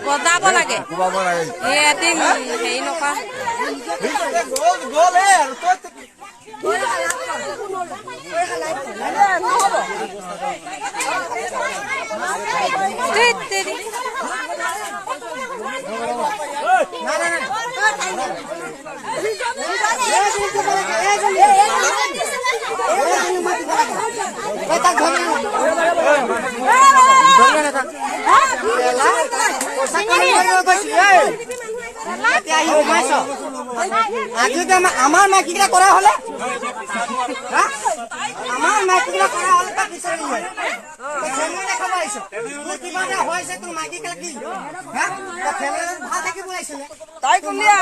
বজাব লাগে এদিন হেৰি নকৰা আমার মাইকিটা করা হলে আমার মাইকিটা করা হলে তা কিছু হয় দেখা পাইছো কিবা হয়েছে তোর মাইকিটা কি হ্যাঁ ভাল থাকি বলাইছিল তাই কোনিয়া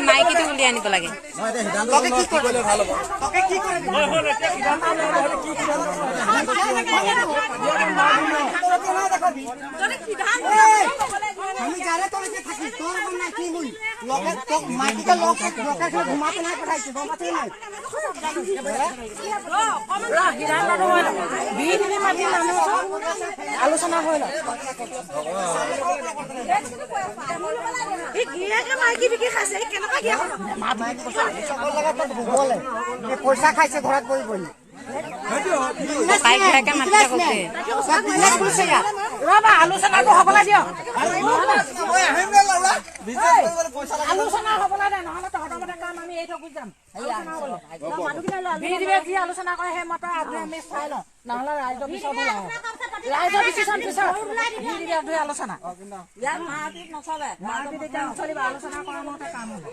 মাইকিটো উলিয়াই আনিব লাগে আমি যারে তোর থাকি তোর না কি মুই লগে তো মাইকিটা লগে ঘুমাতে না পাঠাইছে ঘুমাতে নাই আলোচনা হইল পয়সা খাইছে ঘৰত বহি বহি আলোচনাটো হবলৈ দিয়ক আলোচনা হবলৈ দে নহলে তহঁতৰ মতে কাম আমি এই থৈ যাম যি আলোচনা কৰে সেই মতে আমি চাই লওঁ নহলে ৰাইজৰ পিছত ৰাইজৰ ডিচিশ্যন পিছত আলোচনা নচলিব আলোচনা কৰা মতে কাম হ'ব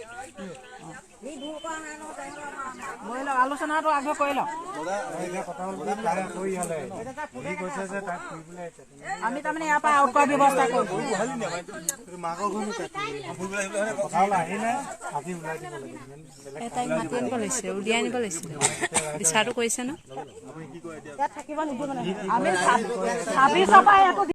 আলোচনাটো আগ্ৰহ কৰি লওঁ আমি তাৰমানে ইয়াৰ পৰা আউট কৰাৰ ব্যৱস্থা কৰিম তাইক মাতি আনিব লাগিছে উলিয়াই আনিব লাগিছিলে বিচাৰটো কৰিছে ন থাকিব নিদিব আমি